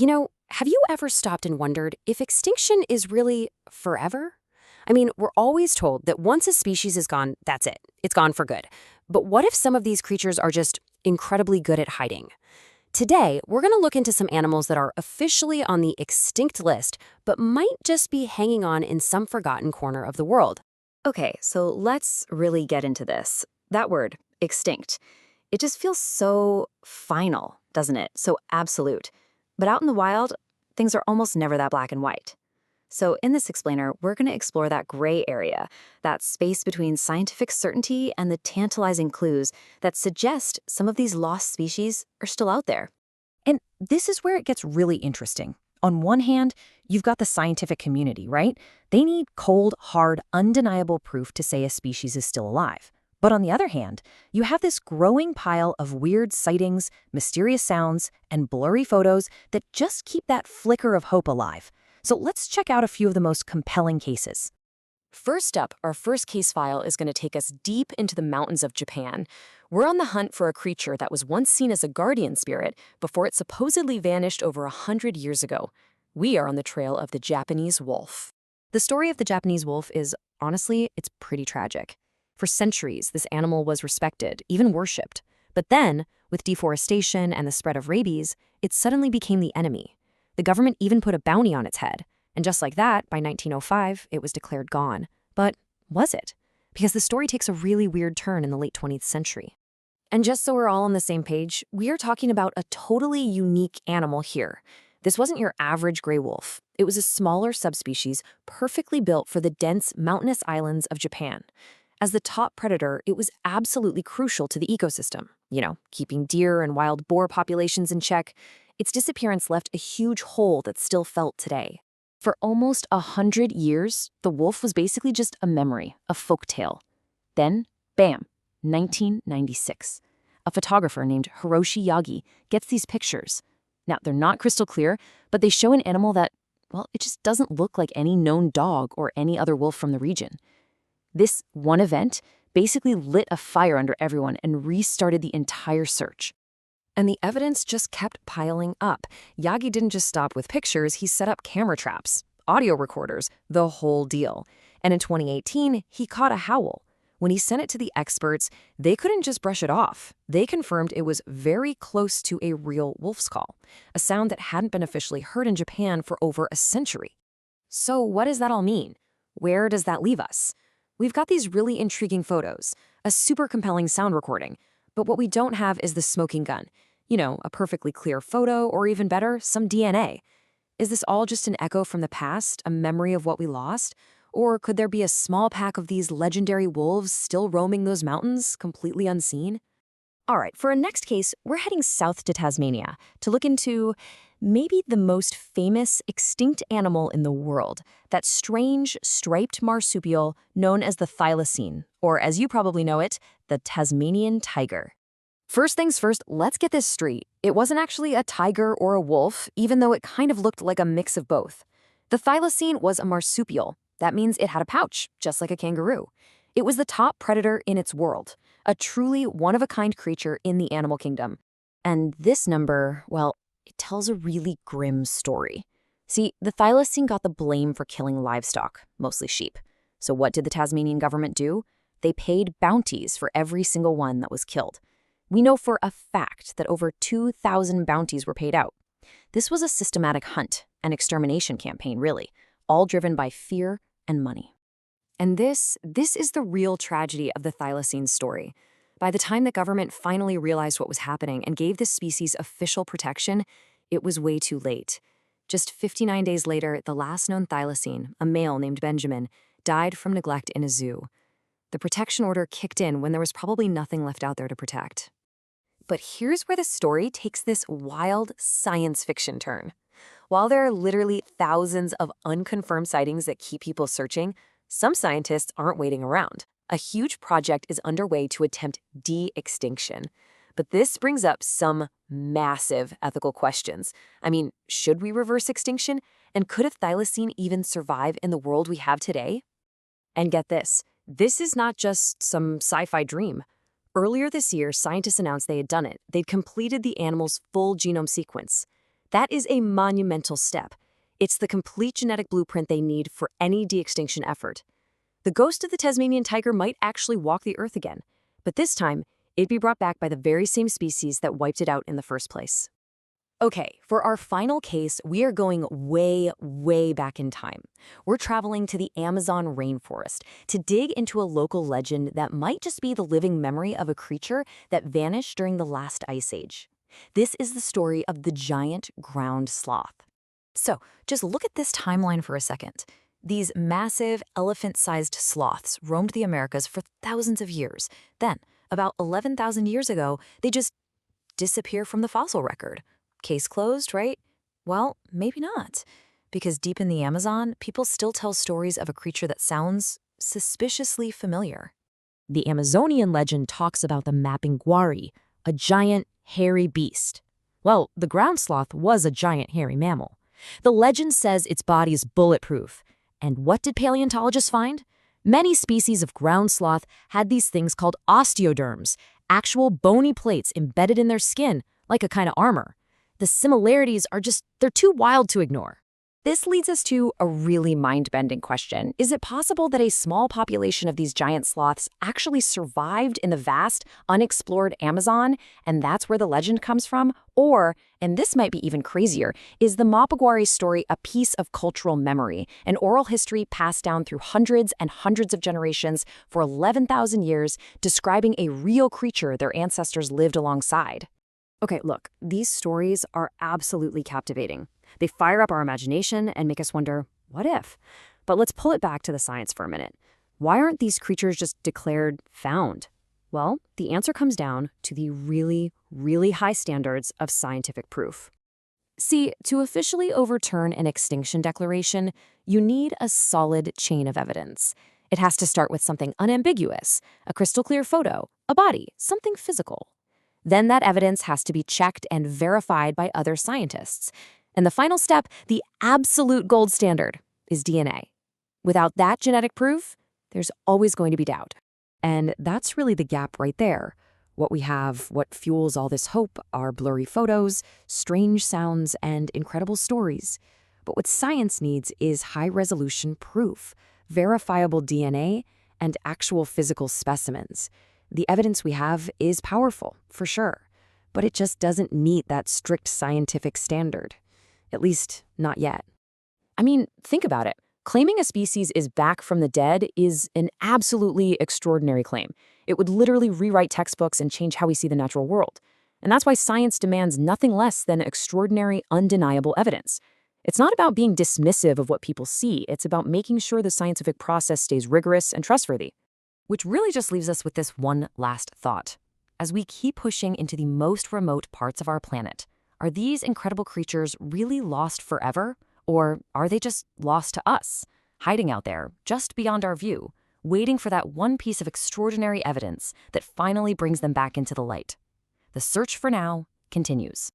Have you ever stopped and wondered if extinction is really forever? I mean, we're always told that once a species is gone, that's it. It's gone for good. But what if some of these creatures are just incredibly good at hiding? Today, we're going to look into some animals that are officially on the extinct list, but might just be hanging on in some forgotten corner of the world. Okay, so let's really get into this. That word, extinct, it just feels so final, doesn't it? So absolute. But out in the wild, things are almost never that black and white. So in this explainer, we're going to explore that gray area, that space between scientific certainty and the tantalizing clues that suggest some of these lost species are still out there. And this is where it gets really interesting. On one hand, you've got the scientific community, right? They need cold, hard, undeniable proof to say a species is still alive. But on the other hand, you have this growing pile of weird sightings, mysterious sounds, and blurry photos that just keep that flicker of hope alive. So let's check out a few of the most compelling cases. First up, our first case file is going to take us deep into the mountains of Japan. We're on the hunt for a creature that was once seen as a guardian spirit before it supposedly vanished over 100 years ago. We are on the trail of the Japanese wolf. The story of the Japanese wolf is, honestly, it's pretty tragic. For centuries, this animal was respected, even worshipped. But then, with deforestation and the spread of rabies, it suddenly became the enemy. The government even put a bounty on its head. And just like that, by 1905, it was declared gone. But was it? Because the story takes a really weird turn in the late 20th century. And just so we're all on the same page, we are talking about a totally unique animal here. This wasn't your average gray wolf. It was a smaller subspecies perfectly built for the dense mountainous islands of Japan. As the top predator, it was absolutely crucial to the ecosystem. Keeping deer and wild boar populations in check. Its disappearance left a huge hole that's still felt today. For almost 100 years, the wolf was basically just a memory, a folktale. Then, bam, 1996. A photographer named Hiroshi Yagi gets these pictures. Now, they're not crystal clear, but they show an animal that, well, it just doesn't look like any known dog or any other wolf from the region. This one event basically lit a fire under everyone and restarted the entire search. And the evidence just kept piling up. Yagi didn't just stop with pictures, he set up camera traps, audio recorders, the whole deal. And in 2018, he caught a howl. When he sent it to the experts, they couldn't just brush it off. They confirmed it was very close to a real wolf's call, a sound that hadn't been officially heard in Japan for over a century. So what does that all mean? Where does that leave us? We've got these really intriguing photos, a super compelling sound recording, but what we don't have is the smoking gun. A perfectly clear photo, or even better, some DNA. Is this all just an echo from the past, a memory of what we lost? Or could there be a small pack of these legendary wolves still roaming those mountains, completely unseen? All right, for our next case, we're heading south to Tasmania to look into maybe the most famous extinct animal in the world, that strange, striped marsupial known as the thylacine, or as you probably know it, the Tasmanian tiger. First things first, let's get this straight. It wasn't actually a tiger or a wolf, even though it kind of looked like a mix of both. The thylacine was a marsupial. That means it had a pouch, just like a kangaroo. It was the top predator in its world, a truly one-of-a-kind creature in the animal kingdom. And this number, well, it tells a really grim story. See, the thylacine got the blame for killing livestock, mostly sheep. So what did the Tasmanian government do? They paid bounties for every single one that was killed. We know for a fact that over 2,000 bounties were paid out. This was a systematic hunt, an extermination campaign, really, all driven by fear and money. And this is the real tragedy of the thylacine's story. By the time the government finally realized what was happening and gave this species official protection, it was way too late. Just 59 days later, the last known thylacine, a male named Benjamin, died from neglect in a zoo. The protection order kicked in when there was probably nothing left out there to protect. But here's where the story takes this wild science fiction turn. While there are literally thousands of unconfirmed sightings that keep people searching, some scientists aren't waiting around. A huge project is underway to attempt de-extinction. But this brings up some massive ethical questions. I mean, should we reverse extinction? And could a thylacine even survive in the world we have today? And get this is not just some sci-fi dream. Earlier this year, scientists announced they had done it. They'd completed the animal's full genome sequence. That is a monumental step. It's the complete genetic blueprint they need for any de-extinction effort. The ghost of the Tasmanian tiger might actually walk the earth again, but this time, it'd be brought back by the very same species that wiped it out in the first place. Okay, for our final case, we are going way, way back in time. We're traveling to the Amazon rainforest to dig into a local legend that might just be the living memory of a creature that vanished during the last ice age. This is the story of the giant ground sloth. So, just look at this timeline for a second. These massive, elephant-sized sloths roamed the Americas for thousands of years. Then, about 11,000 years ago, they just disappear from the fossil record. Case closed, right? Well, maybe not. Because deep in the Amazon, people still tell stories of a creature that sounds suspiciously familiar. The Amazonian legend talks about the mapinguari, a giant, hairy beast. Well, the ground sloth was a giant, hairy mammal. The legend says its body is bulletproof. And what did paleontologists find? Many species of ground sloth had these things called osteoderms, actual bony plates embedded in their skin, like a kind of armor. The similarities are they're too wild to ignore. This leads us to a really mind-bending question. Is it possible that a small population of these giant sloths actually survived in the vast, unexplored Amazon, and that's where the legend comes from? Or, and this might be even crazier, is the Mapiguari story a piece of cultural memory, an oral history passed down through hundreds and hundreds of generations for 11,000 years, describing a real creature their ancestors lived alongside? Okay, look, these stories are absolutely captivating. They fire up our imagination and make us wonder, what if? But let's pull it back to the science for a minute. Why aren't these creatures just declared found? Well, the answer comes down to the really, really high standards of scientific proof. See, to officially overturn an extinction declaration, you need a solid chain of evidence. It has to start with something unambiguous, a crystal clear photo, a body, something physical. Then that evidence has to be checked and verified by other scientists. And the final step, the absolute gold standard, is DNA. Without that genetic proof, there's always going to be doubt. And that's really the gap right there. What we have, what fuels all this hope, are blurry photos, strange sounds, and incredible stories. But what science needs is high-resolution proof, verifiable DNA, and actual physical specimens. The evidence we have is powerful, for sure, but it just doesn't meet that strict scientific standard. At least, not yet. I mean, think about it. Claiming a species is back from the dead is an absolutely extraordinary claim. It would literally rewrite textbooks and change how we see the natural world. And that's why science demands nothing less than extraordinary, undeniable evidence. It's not about being dismissive of what people see. It's about making sure the scientific process stays rigorous and trustworthy. Which really just leaves us with this one last thought. As we keep pushing into the most remote parts of our planet, are these incredible creatures really lost forever? Or are they just lost to us, hiding out there, just beyond our view, waiting for that one piece of extraordinary evidence that finally brings them back into the light? The search for now continues.